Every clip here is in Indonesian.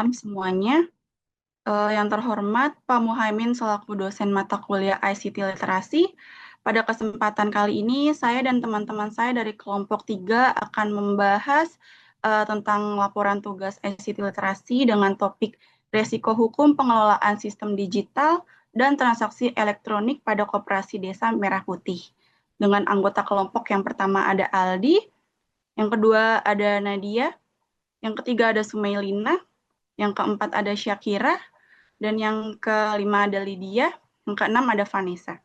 Semuanya. Yang terhormat Pak Muhaimin selaku dosen mata kuliah ICT Literasi. Pada kesempatan kali ini, saya dan teman-teman saya dari kelompok 3 akan membahas tentang laporan tugas ICT Literasi dengan topik resiko hukum pengelolaan sistem digital dan transaksi elektronik pada Koperasi Desa Merah Putih. Dengan anggota kelompok yang pertama ada Aldi, yang kedua ada Nadia, yang ketiga ada Sumailina, yang keempat ada Syakira, dan yang kelima ada Lydia, yang keenam ada Vanessa.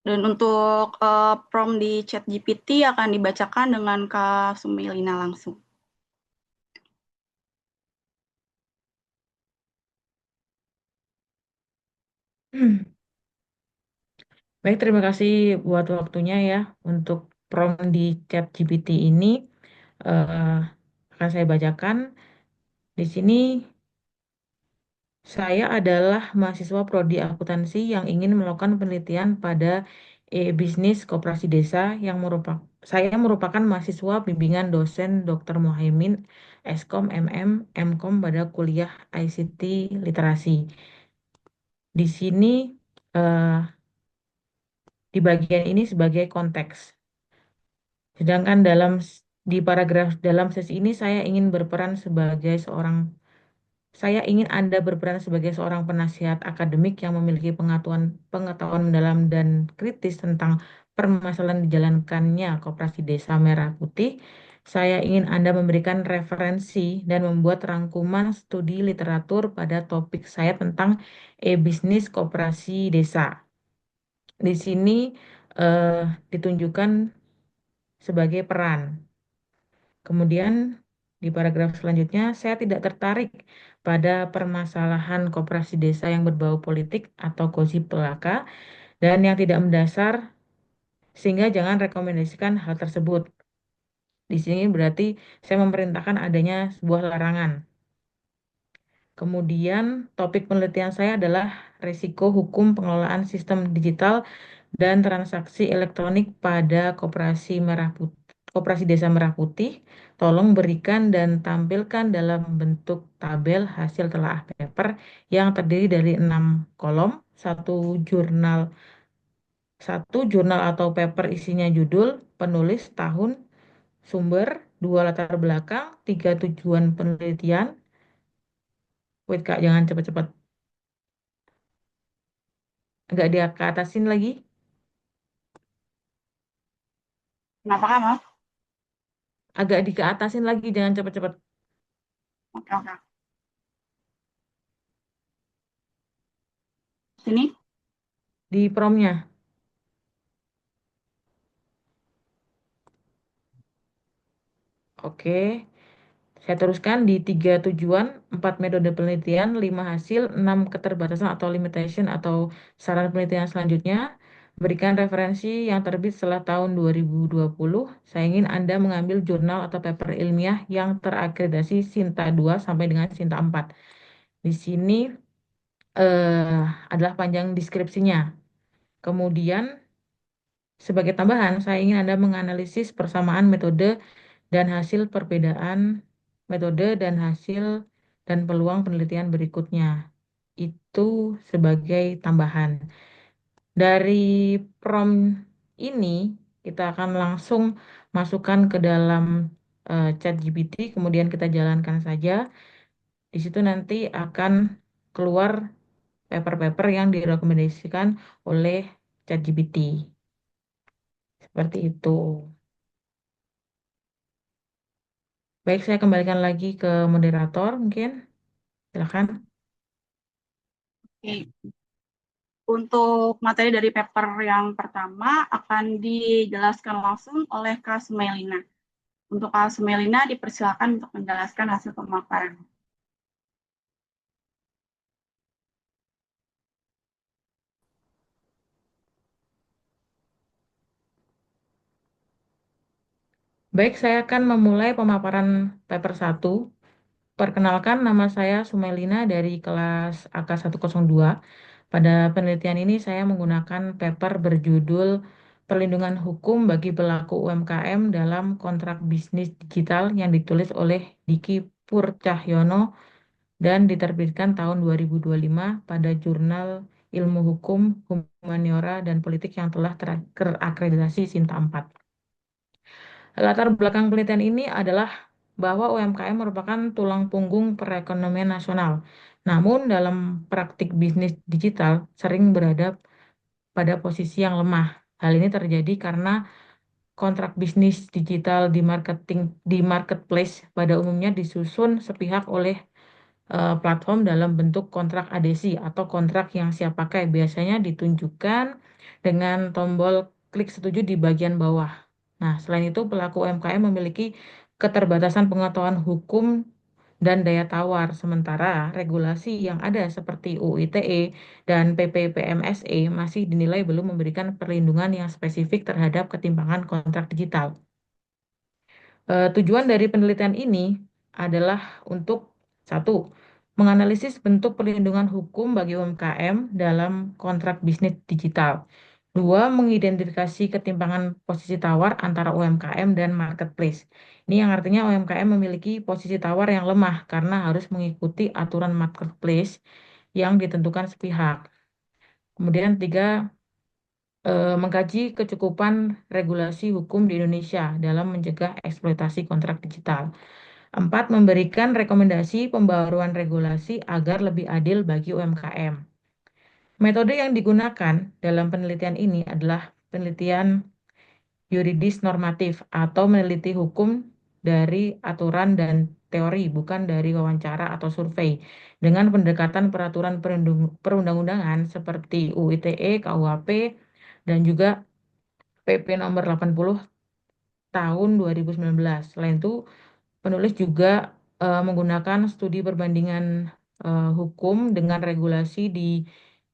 Dan untuk prompt di chat GPT akan dibacakan dengan Kak Sumelina langsung. Baik, terima kasih buat waktunya ya untuk prompt di chat GPT ini. eh, Akan saya bacakan. Di sini saya adalah mahasiswa prodi akuntansi yang ingin melakukan penelitian pada e-bisnis koperasi desa yang saya merupakan mahasiswa bimbingan dosen Dr. Muhaimin Eskom MM Mkom pada kuliah ICT Literasi. Di sini eh, di bagian ini sebagai konteks. Sedangkan di paragraf dalam sesi ini saya ingin Anda berperan sebagai seorang penasihat akademik yang memiliki pengetahuan mendalam dan kritis tentang permasalahan dijalankannya Koperasi Desa Merah Putih. Saya ingin Anda memberikan referensi dan membuat rangkuman studi literatur pada topik saya tentang e-bisnis koperasi desa. Di sini eh, ditunjukkan sebagai peran. Kemudian di paragraf selanjutnya, saya tidak tertarik pada permasalahan koperasi desa yang berbau politik atau gosip belaka dan yang tidak mendasar, sehingga jangan rekomendasikan hal tersebut. Di sini berarti saya memerintahkan adanya sebuah larangan. Kemudian topik penelitian saya adalah risiko hukum pengelolaan sistem digital dan transaksi elektronik pada Koperasi Desa Merah Putih. Tolong berikan dan tampilkan dalam bentuk tabel hasil telaah paper yang terdiri dari 6 kolom, satu jurnal, satu jurnal atau paper isinya judul, penulis, tahun, sumber, dua latar belakang, tiga tujuan penelitian. Wait Kak, jangan cepat-cepat. Agak dia ke atasin lagi. Kenapa kan, Mas? Agak di ke atasin lagi, jangan cepat-cepat. Oke, oke. Sini. Di promnya. Oke. Saya teruskan di tiga tujuan, empat metode penelitian, lima hasil, enam keterbatasan atau limitation atau saran penelitian selanjutnya. Berikan referensi yang terbit setelah tahun 2020. Saya ingin Anda mengambil jurnal atau paper ilmiah yang terakreditasi Sinta 2 sampai dengan Sinta 4. Di sini adalah panjang deskripsinya. Kemudian, sebagai tambahan, saya ingin Anda menganalisis persamaan metode dan hasil perbedaan metode dan hasil dan peluang penelitian berikutnya. Itu sebagai tambahan. Dari prompt ini, kita akan langsung masukkan ke dalam chat GPT, kemudian kita jalankan saja. Di situ nanti akan keluar paper-paper yang direkomendasikan oleh ChatGPT. Seperti itu. Baik, saya kembalikan lagi ke moderator mungkin. Silakan. Oke. Untuk materi dari paper yang pertama akan dijelaskan langsung oleh Kak Sumelina. Untuk Kak Sumelina dipersilakan untuk menjelaskan hasil pemaparan. Baik, saya akan memulai pemaparan paper satu. Perkenalkan, nama saya Sumelina dari kelas AK 102. Pada penelitian ini saya menggunakan paper berjudul perlindungan hukum bagi pelaku UMKM dalam kontrak bisnis digital yang ditulis oleh Diki Purcahyono dan diterbitkan tahun 2025 pada Jurnal Ilmu Hukum, Humaniora, dan Politik yang telah terakreditasi Sinta 4. Latar belakang penelitian ini adalah bahwa UMKM merupakan tulang punggung perekonomian nasional. Namun dalam praktik bisnis digital sering berada pada posisi yang lemah. Hal ini terjadi karena kontrak bisnis digital di marketplace pada umumnya disusun sepihak oleh platform dalam bentuk kontrak adhesi atau kontrak yang siap pakai, biasanya ditunjukkan dengan tombol klik setuju di bagian bawah. Nah, selain itu pelaku UMKM memiliki keterbatasan pengetahuan hukum dan daya tawar, sementara regulasi yang ada seperti UU ITE dan PPPMSE masih dinilai belum memberikan perlindungan yang spesifik terhadap ketimpangan kontrak digital. Tujuan dari penelitian ini adalah untuk satu, menganalisis bentuk perlindungan hukum bagi UMKM dalam kontrak bisnis digital. Dua, mengidentifikasi ketimpangan posisi tawar antara UMKM dan marketplace. Ini yang artinya UMKM memiliki posisi tawar yang lemah karena harus mengikuti aturan marketplace yang ditentukan sepihak. Kemudian tiga, mengkaji kecukupan regulasi hukum di Indonesia dalam mencegah eksploitasi kontrak digital. Empat, memberikan rekomendasi pembaruan regulasi agar lebih adil bagi UMKM. Metode yang digunakan dalam penelitian ini adalah penelitian yuridis normatif atau meneliti hukum dari aturan dan teori, bukan dari wawancara atau survei, dengan pendekatan peraturan perundang-undangan seperti UU ITE, KUHP, dan juga PP nomor 80 tahun 2019. Selain itu, penulis juga menggunakan studi perbandingan hukum dengan regulasi di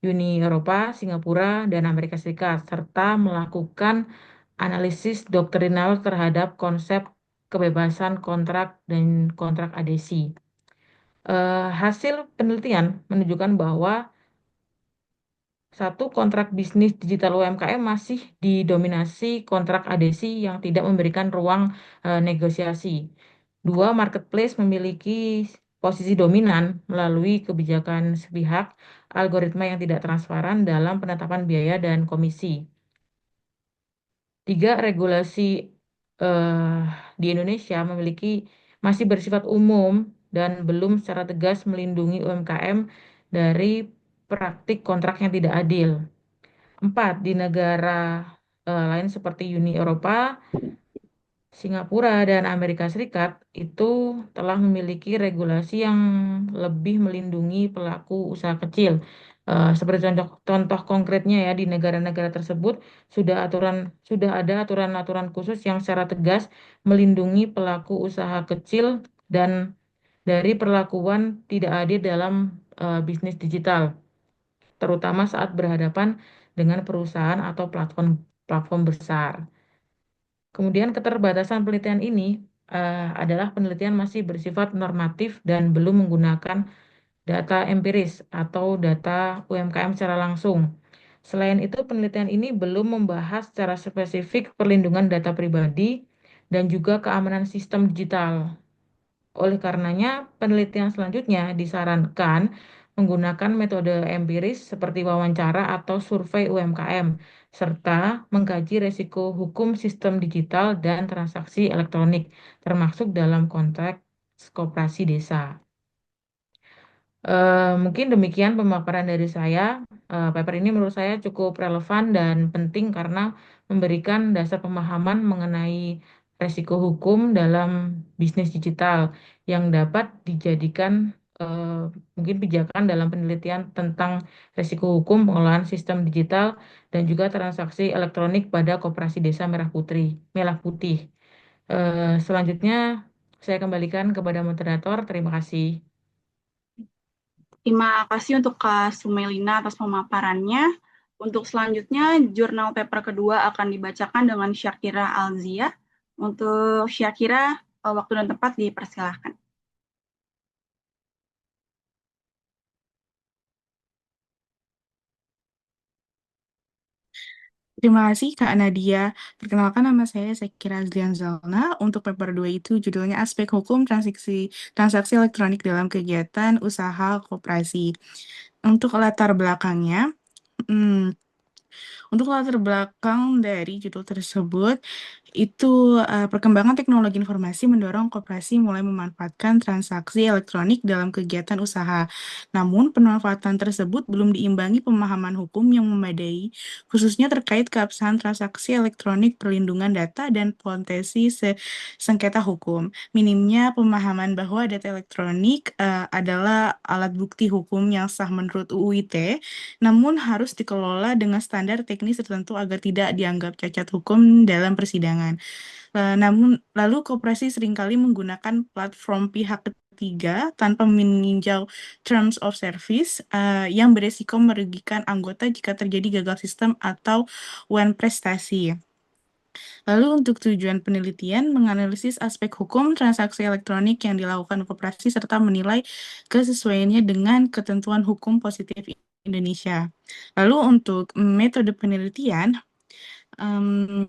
Uni Eropa, Singapura, dan Amerika Serikat, serta melakukan analisis doktrinal terhadap konsep kebebasan kontrak dan kontrak adhesi. Hasil penelitian menunjukkan bahwa satu, kontrak bisnis digital UMKM masih didominasi kontrak adhesi yang tidak memberikan ruang negosiasi. Dua, marketplace memiliki posisi dominan melalui kebijakan sepihak, algoritma yang tidak transparan dalam penetapan biaya dan komisi. Tiga, regulasi eh, di Indonesia masih bersifat umum dan belum secara tegas melindungi UMKM dari praktik kontrak yang tidak adil. Empat, di negara lain seperti Uni Eropa, Singapura, dan Amerika Serikat itu telah memiliki regulasi yang lebih melindungi pelaku usaha kecil. Seperti contoh konkretnya ya di negara-negara tersebut sudah ada aturan-aturan khusus yang secara tegas melindungi pelaku usaha kecil dan dari perlakuan tidak adil dalam bisnis digital, terutama saat berhadapan dengan perusahaan atau platform platform besar. Kemudian keterbatasan penelitian ini adalah penelitian masih bersifat normatif dan belum menggunakan data empiris atau data UMKM secara langsung. Selain itu, penelitian ini belum membahas secara spesifik perlindungan data pribadi dan juga keamanan sistem digital. Oleh karenanya, penelitian selanjutnya disarankan menggunakan metode empiris seperti wawancara atau survei UMKM, serta mengkaji resiko hukum sistem digital dan transaksi elektronik, termasuk dalam konteks koperasi desa. Mungkin demikian pemaparan dari saya. Paper ini menurut saya cukup relevan dan penting karena memberikan dasar pemahaman mengenai resiko hukum dalam bisnis digital yang dapat dijadikan mungkin pijakan dalam penelitian tentang resiko hukum pengelolaan sistem digital dan juga transaksi elektronik pada Koperasi Desa Merah Putih. Selanjutnya saya kembalikan kepada moderator. Terima kasih. Terima kasih untuk Kak Sumelina atas pemaparannya. Untuk selanjutnya, jurnal paper kedua akan dibacakan dengan Syakira Alzia. Untuk Syakira, waktu dan tempat dipersilahkan. Terima kasih Kak Nadia. Perkenalkan nama saya Sekira Azlian Zalna. Untuk paper 2 itu judulnya Aspek Hukum Transaksi Elektronik dalam Kegiatan Usaha Koperasi. Untuk latar belakangnya, hmm, untuk latar belakang dari judul tersebut, itu perkembangan teknologi informasi mendorong koperasi mulai memanfaatkan transaksi elektronik dalam kegiatan usaha. Namun, pemanfaatan tersebut belum diimbangi pemahaman hukum yang memadai, khususnya terkait keabsahan transaksi elektronik, perlindungan data, dan potensi sengketa hukum. Minimnya pemahaman bahwa data elektronik adalah alat bukti hukum yang sah menurut UU ITE, namun harus dikelola dengan standar teknis tertentu agar tidak dianggap cacat hukum dalam persidangan. Namun, lalu koperasi seringkali menggunakan platform pihak ketiga tanpa meninjau terms of service yang beresiko merugikan anggota jika terjadi gagal sistem atau wan prestasi. Lalu untuk tujuan penelitian, menganalisis aspek hukum transaksi elektronik yang dilakukan koperasi serta menilai kesesuaiannya dengan ketentuan hukum positif Indonesia. Lalu untuk metode penelitian, em,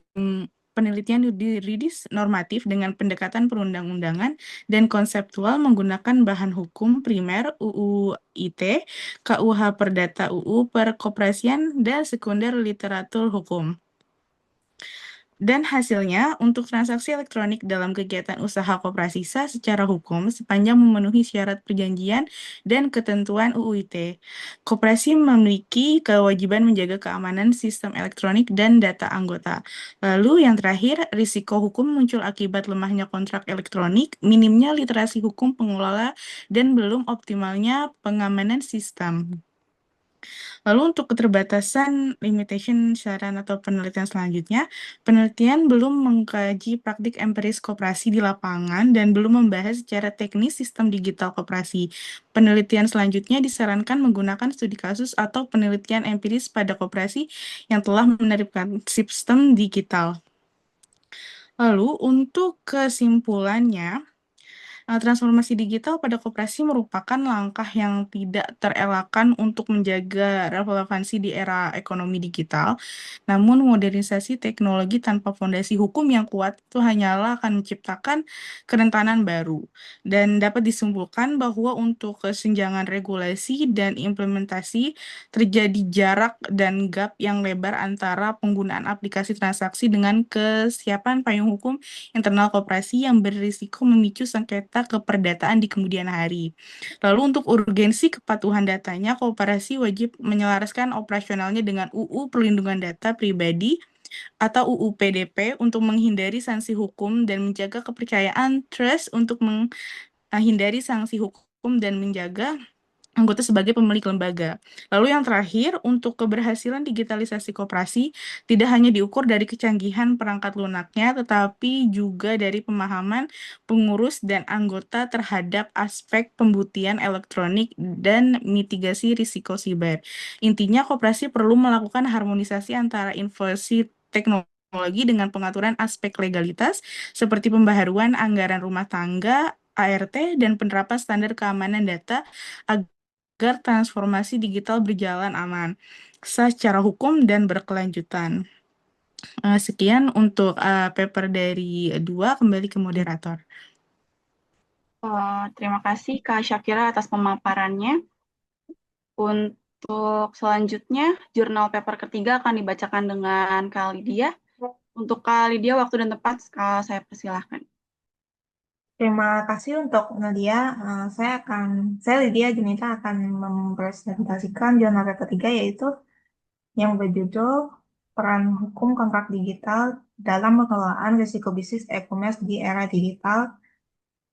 penelitian yuridis normatif dengan pendekatan perundang-undangan dan konseptual menggunakan bahan hukum primer UU ITE, KUH Perdata UU Perkoperasian, dan sekunder literatur hukum. Dan hasilnya, untuk transaksi elektronik dalam kegiatan usaha koperasi sah secara hukum sepanjang memenuhi syarat perjanjian dan ketentuan UU ITE. Koperasi memiliki kewajiban menjaga keamanan sistem elektronik dan data anggota. Lalu yang terakhir, risiko hukum muncul akibat lemahnya kontrak elektronik, minimnya literasi hukum pengelola, dan belum optimalnya pengamanan sistem. Lalu untuk keterbatasan limitation saran atau penelitian selanjutnya, penelitian belum mengkaji praktik empiris koperasi di lapangan dan belum membahas secara teknis sistem digital koperasi. Penelitian selanjutnya disarankan menggunakan studi kasus atau penelitian empiris pada koperasi yang telah menerapkan sistem digital. Lalu untuk kesimpulannya, transformasi digital pada koperasi merupakan langkah yang tidak terelakkan untuk menjaga relevansi di era ekonomi digital. Namun, modernisasi teknologi tanpa fondasi hukum yang kuat itu hanyalah akan menciptakan kerentanan baru. Dan dapat disimpulkan bahwa untuk kesenjangan regulasi dan implementasi terjadi jarak dan gap yang lebar antara penggunaan aplikasi transaksi dengan kesiapan payung hukum internal koperasi yang berisiko memicu sengketa keperdataan di kemudian hari. Lalu untuk urgensi kepatuhan datanya, koperasi wajib menyelaraskan operasionalnya dengan UU Perlindungan Data Pribadi atau UU PDP untuk menghindari sanksi hukum dan menjaga kepercayaan trust untuk menghindari sanksi hukum dan menjaga anggota sebagai pemilik lembaga. Lalu yang terakhir, untuk keberhasilan digitalisasi koperasi tidak hanya diukur dari kecanggihan perangkat lunaknya, tetapi juga dari pemahaman pengurus dan anggota terhadap aspek pembuktian elektronik dan mitigasi risiko siber. Intinya, koperasi perlu melakukan harmonisasi antara inovasi teknologi dengan pengaturan aspek legalitas, seperti pembaharuan anggaran rumah tangga, ART, dan penerapan standar keamanan data agar transformasi digital berjalan aman, sah secara hukum dan berkelanjutan. Sekian untuk paper dari dua, kembali ke moderator. Terima kasih Kak Syakira atas pemaparannya. Untuk selanjutnya, jurnal paper ketiga akan dibacakan dengan Kak Lydia. Untuk Kak Lydia, waktu dan tempat saya persilahkan. Terima kasih untuk Nadia. Saya Lydia Junita akan mempresentasikan jurnal ketiga yaitu yang berjudul Peran Hukum Kontrak Digital dalam Pengelolaan Risiko Bisnis E-commerce di Era Digital.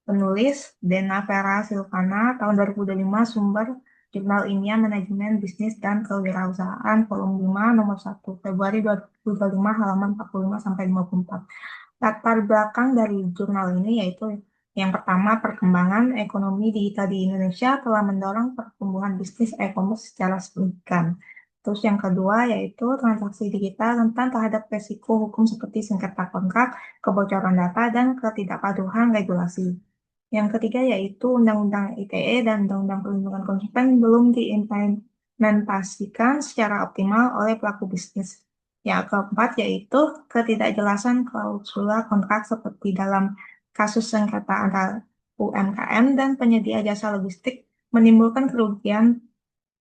Penulis Dena Vera Silvana, tahun 2025, sumber Jurnal Ilmiah Manajemen Bisnis dan Kewirausahaan, volume 5, nomor 1, Februari 2025, halaman 45-54. Latar belakang dari jurnal ini yaitu yang pertama, perkembangan ekonomi digital di Indonesia telah mendorong pertumbuhan bisnis e-commerce secara signifikan. Terus yang kedua yaitu transaksi digital rentan terhadap resiko hukum seperti sengketa kontrak, kebocoran data, dan ketidakpatuhan regulasi. Yang ketiga yaitu Undang-Undang ITE dan Undang-Undang Perlindungan Konsumen belum diimplementasikan secara optimal oleh pelaku bisnis. Yang keempat yaitu ketidakjelasan klausula kontrak seperti dalam kasus sengketa antara UMKM dan penyedia jasa logistik menimbulkan kerugian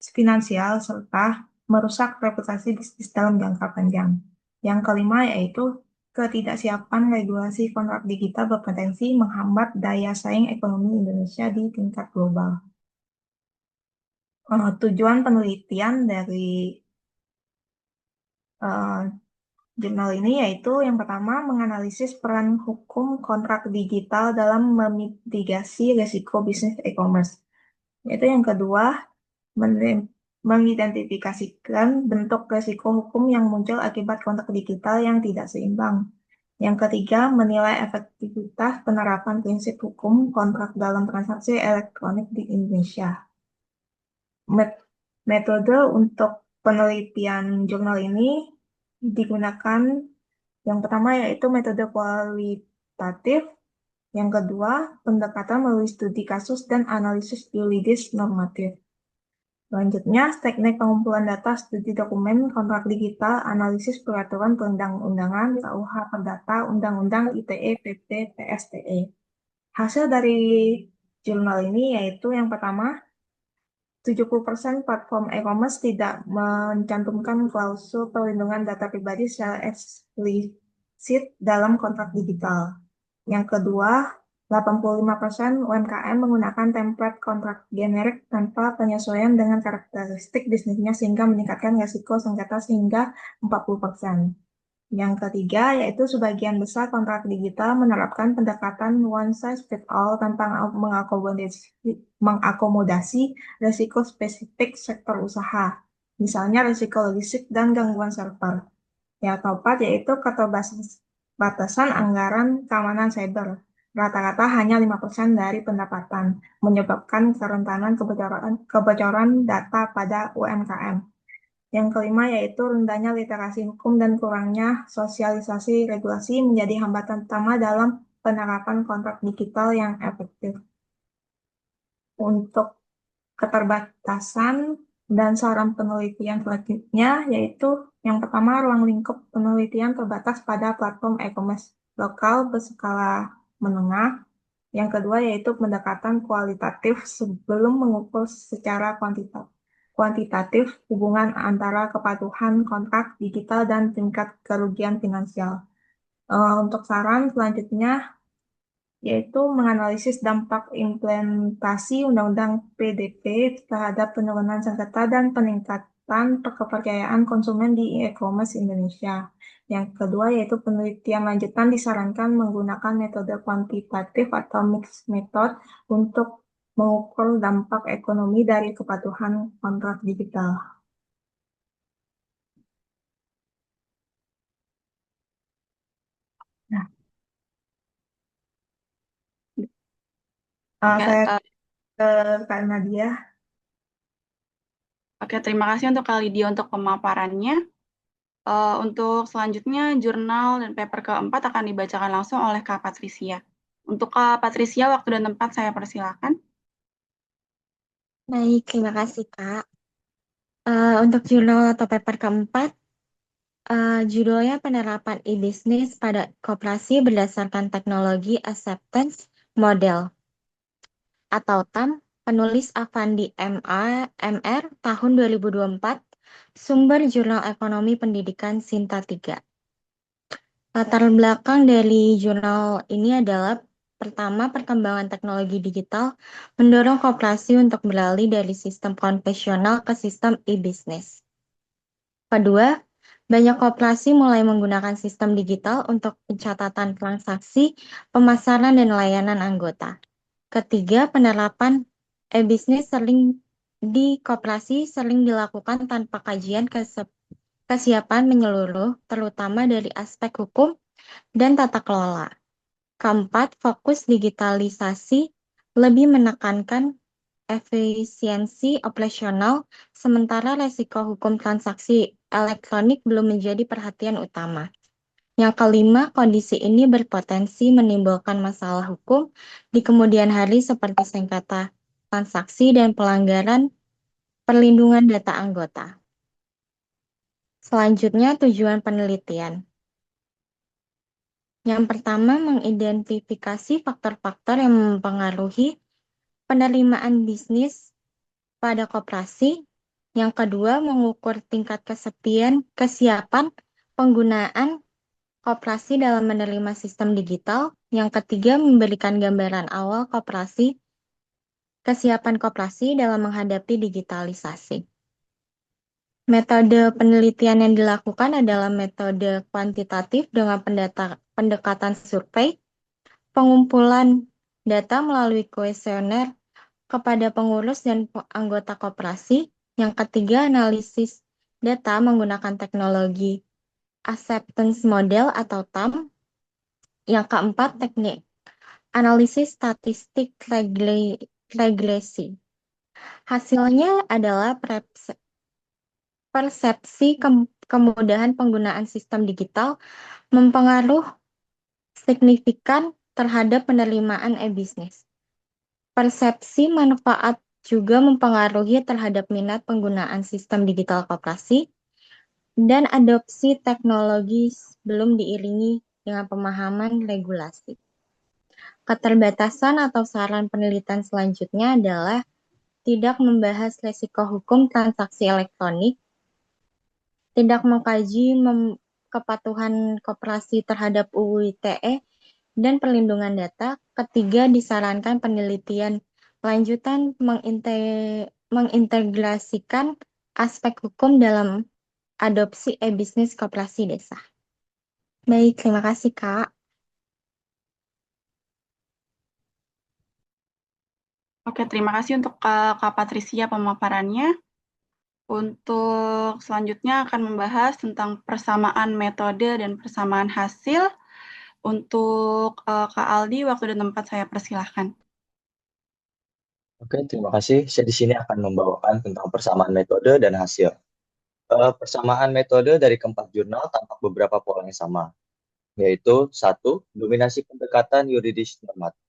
finansial serta merusak reputasi bisnis dalam jangka panjang. Yang kelima yaitu ketidaksiapan regulasi kontrak digital berpotensi menghambat daya saing ekonomi Indonesia di tingkat global. Tujuan penelitian dari jurnal ini yaitu yang pertama menganalisis peran hukum kontrak digital dalam memitigasi risiko bisnis e-commerce. Yaitu yang kedua mengidentifikasikan bentuk risiko hukum yang muncul akibat kontrak digital yang tidak seimbang. Yang ketiga, menilai efektivitas penerapan prinsip hukum kontrak dalam transaksi elektronik di Indonesia. Metode untuk penelitian jurnal ini digunakan yang pertama yaitu metode kualitatif, yang kedua pendekatan melalui studi kasus dan analisis yuridis normatif. Selanjutnya, teknik pengumpulan data, studi dokumen, kontrak digital, analisis peraturan perundang-undangan, KUH Perdata, Undang-Undang ITE, PP, PSTE. Hasil dari jurnal ini yaitu yang pertama, 70% platform e-commerce tidak mencantumkan klausul perlindungan data pribadi secara eksplisit dalam kontrak digital. Yang kedua, 85% UMKM menggunakan template kontrak generik tanpa penyesuaian dengan karakteristik bisnisnya sehingga meningkatkan risiko sengketa hingga 40%. Yang ketiga, yaitu sebagian besar kontrak digital menerapkan pendekatan one size fits all tanpa mengakomodasi risiko spesifik sektor usaha, misalnya risiko logistik dan gangguan server. Yang keempat, yaitu keterbatasan anggaran keamanan cyber. Rata-rata hanya 5% dari pendapatan, menyebabkan kerentanan kebocoran data pada UMKM. Yang kelima yaitu rendahnya literasi hukum dan kurangnya sosialisasi regulasi menjadi hambatan utama dalam penerapan kontrak digital yang efektif. Untuk keterbatasan dan saran penelitian selanjutnya yaitu yang pertama, ruang lingkup penelitian terbatas pada platform e-commerce lokal berskala menengah. Yang kedua yaitu pendekatan kualitatif sebelum mengukur secara kuantitatif hubungan antara kepatuhan kontrak digital dan tingkat kerugian finansial. Untuk saran selanjutnya yaitu menganalisis dampak implementasi Undang-Undang PDP terhadap penurunan sengketa dan peningkatan kepercayaan konsumen di e-commerce Indonesia. Yang kedua yaitu penelitian lanjutan disarankan menggunakan metode kuantitatif atau mixed method untuk mengukur dampak ekonomi dari kepatuhan kontrak digital. Nah, Oke, saya ke Kak Nadia. Oke, terima kasih untuk Kak Lydia untuk pemaparannya. Untuk selanjutnya, jurnal dan paper keempat akan dibacakan langsung oleh Kak Patricia. Untuk Kak Patricia, waktu dan tempat saya persilakan. Baik, terima kasih Kak. Untuk jurnal atau paper keempat, judulnya penerapan e-business pada koperasi berdasarkan teknologi acceptance model atau TAM, penulis Avandi MR tahun 2024, sumber Jurnal Ekonomi Pendidikan Sinta 3. Latar belakang dari jurnal ini adalah pertama, perkembangan teknologi digital mendorong koperasi untuk beralih dari sistem konvensional ke sistem e-business. Kedua, banyak koperasi mulai menggunakan sistem digital untuk pencatatan transaksi, pemasaran, dan layanan anggota. Ketiga, penerapan e-business di koperasi sering dilakukan tanpa kajian kesiapan menyeluruh, terutama dari aspek hukum dan tata kelola. Keempat, fokus digitalisasi lebih menekankan efisiensi operasional, sementara resiko hukum transaksi elektronik belum menjadi perhatian utama. Yang kelima, kondisi ini berpotensi menimbulkan masalah hukum di kemudian hari seperti sengketa transaksi dan pelanggaran perlindungan data anggota. Selanjutnya, tujuan penelitian. Yang pertama, mengidentifikasi faktor-faktor yang mempengaruhi penerimaan bisnis pada koperasi. Yang kedua, mengukur tingkat kesiapan penggunaan koperasi dalam menerima sistem digital. Yang ketiga, memberikan gambaran awal kesiapan koperasi dalam menghadapi digitalisasi. Metode penelitian yang dilakukan adalah metode kuantitatif dengan pendekatan survei, pengumpulan data melalui kuesioner kepada pengurus dan anggota koperasi. Yang ketiga, analisis data menggunakan teknologi acceptance model atau TAM. Yang keempat, teknik analisis statistik regresi. Hasilnya adalah persepsi kemudahan penggunaan sistem digital mempengaruh signifikan terhadap penerimaan e-bisnis. Persepsi manfaat juga mempengaruhi terhadap minat penggunaan sistem digital koperasi dan adopsi teknologi belum diiringi dengan pemahaman regulasi. Keterbatasan atau saran penelitian selanjutnya adalah tidak membahas risiko hukum transaksi elektronik, tidak mengkaji kepatuhan koperasi terhadap UU ITE dan perlindungan data. Ketiga, disarankan penelitian lanjutan mengintegrasikan aspek hukum dalam adopsi e-bisnis koperasi desa. Baik, terima kasih, Kak. Oke, terima kasih untuk Kak Patricia pemaparannya. Untuk selanjutnya akan membahas tentang persamaan metode dan persamaan hasil. Untuk Kak Aldi, waktu dan tempat saya persilahkan. Oke, terima kasih. Saya di sini akan membawakan tentang persamaan metode dan hasil. Persamaan metode dari keempat jurnal tampak beberapa pola yang sama, yaitu 1. Dominasi pendekatan yuridis normatif,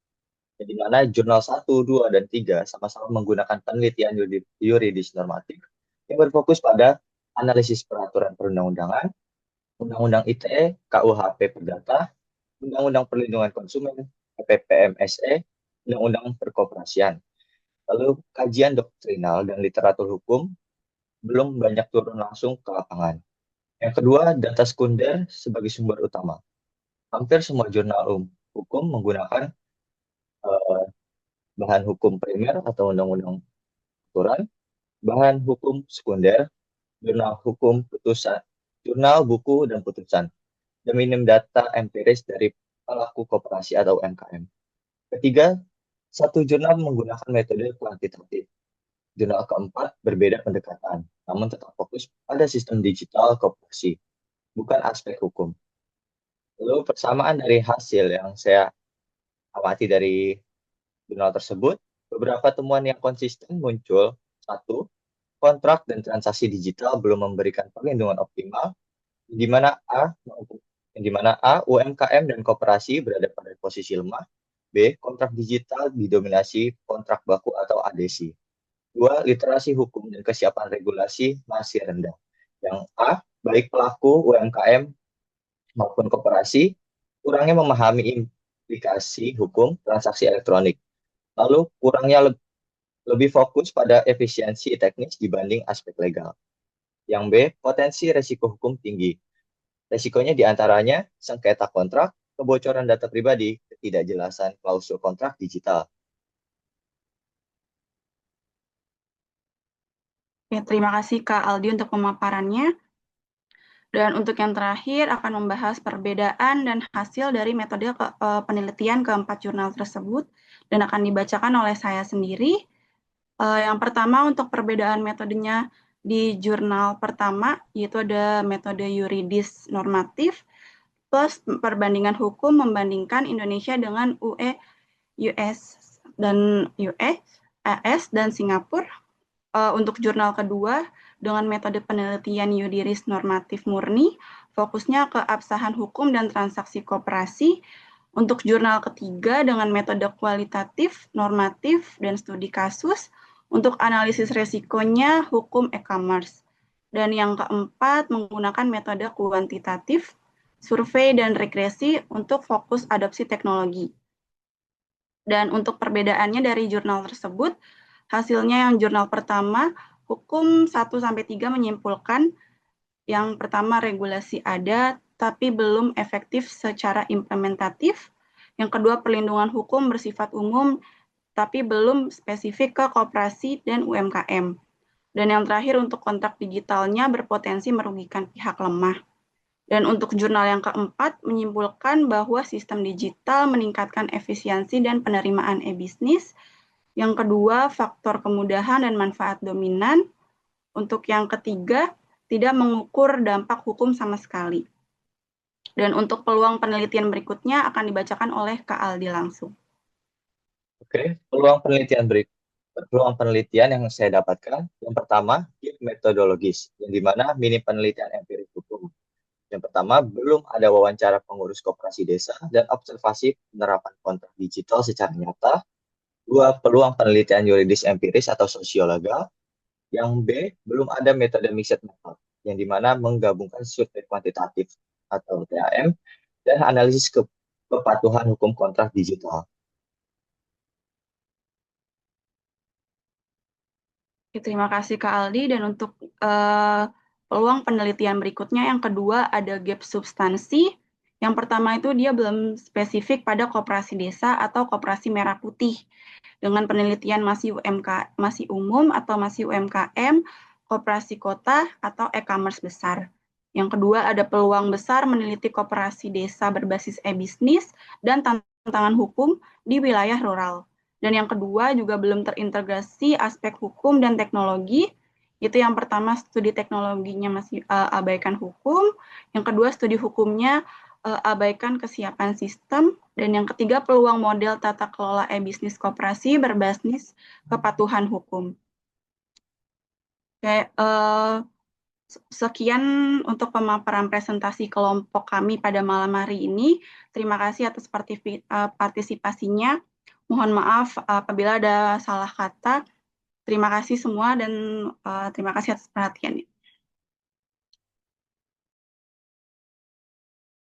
di mana jurnal 1, 2, dan 3 sama-sama menggunakan penelitian yuridis normatif yang berfokus pada analisis peraturan perundang-undangan, Undang-Undang ITE, KUHP Perdata, Undang-Undang Perlindungan Konsumen, PPMSE, Undang-Undang Perkoperasian. Lalu kajian doktrinal dan literatur hukum belum banyak turun langsung ke lapangan. Yang kedua, data sekunder sebagai sumber utama. Hampir semua jurnal hukum menggunakan bahan hukum primer atau undang-undang aturan, bahan hukum sekunder, jurnal hukum putusan, jurnal buku dan putusan, dan minim data empiris dari pelaku koperasi atau UMKM. Ketiga, satu jurnal menggunakan metode kuantitatif. Jurnal keempat berbeda pendekatan, namun tetap fokus pada sistem digital koperasi, bukan aspek hukum. Lalu persamaan dari hasil yang saya amati dari jurnal tersebut, beberapa temuan yang konsisten muncul. 1. Kontrak dan transaksi digital belum memberikan perlindungan optimal, di mana UMKM dan koperasi berada pada posisi lemah. B. Kontrak digital didominasi kontrak baku atau adesi. 2. Literasi hukum dan kesiapan regulasi masih rendah. Yang A. Baik pelaku UMKM maupun koperasi kurangnya memahami implikasi hukum transaksi elektronik. Lalu kurangnya lebih fokus pada efisiensi teknis dibanding aspek legal. Yang B, potensi resiko hukum tinggi. Resikonya diantaranya sengketa kontrak, kebocoran data pribadi, ketidakjelasan klausul kontrak digital. Oke, terima kasih Kak Aldi untuk pemaparannya. Dan untuk yang terakhir akan membahas perbedaan dan hasil dari metode penelitian keempat jurnal tersebut dan akan dibacakan oleh saya sendiri. Yang pertama untuk perbedaan metodenya di jurnal pertama, yaitu ada metode yuridis normatif plus perbandingan hukum membandingkan Indonesia dengan UE, US dan AS dan Singapura. Untuk jurnal kedua dengan metode penelitian yuridis normatif murni, fokusnya ke absahan hukum dan transaksi koperasi. Untuk jurnal ketiga dengan metode kualitatif, normatif, dan studi kasus, untuk analisis resikonya hukum e-commerce. Dan yang keempat, menggunakan metode kuantitatif, survei, dan regresi untuk fokus adopsi teknologi. Dan untuk perbedaannya dari jurnal tersebut, hasilnya yang jurnal pertama, hukum 1-3 menyimpulkan yang pertama regulasi ada, tapi belum efektif secara implementatif. Yang kedua, perlindungan hukum bersifat umum, tapi belum spesifik ke koperasi dan UMKM. Dan yang terakhir, untuk kontrak digitalnya berpotensi merugikan pihak lemah. Dan untuk jurnal yang keempat, menyimpulkan bahwa sistem digital meningkatkan efisiensi dan penerimaan e-bisnis. Yang kedua, faktor kemudahan dan manfaat dominan. Untuk yang ketiga, tidak mengukur dampak hukum sama sekali. Dan untuk peluang penelitian berikutnya akan dibacakan oleh Kak Aldi langsung. Oke, peluang penelitian yang saya dapatkan, yang pertama, metodologis, yang dimana minim penelitian empiris hukum. Yang pertama, belum ada wawancara pengurus koperasi desa dan observasi penerapan kontrak digital secara nyata. Dua, peluang penelitian yuridis empiris atau sosiologa. Yang B, belum ada metode mixed method, yang dimana menggabungkan survei kuantitatif atau TAM dan analisis kepatuhan hukum kontrak digital. Terima kasih Kak Aldi. Dan untuk peluang penelitian berikutnya, yang kedua ada gap substansi. Yang pertama itu dia belum spesifik pada koperasi desa atau koperasi merah putih. Dengan penelitian masih umum atau masih UMKM, koperasi kota atau e-commerce besar. Yang kedua ada peluang besar meneliti koperasi desa berbasis e-bisnis dan tantangan hukum di wilayah rural. Dan yang kedua juga belum terintegrasi aspek hukum dan teknologi. Itu yang pertama, studi teknologinya masih abaikan hukum. Yang kedua, studi hukumnya abaikan kesiapan sistem. Dan yang ketiga, peluang model tata kelola e-bisnis koperasi berbasis kepatuhan hukum. Oke, sekian untuk pemaparan presentasi kelompok kami pada malam hari ini. Terima kasih atas partisipasinya. Mohon maaf apabila ada salah kata. Terima kasih semua dan terima kasih atas perhatiannya.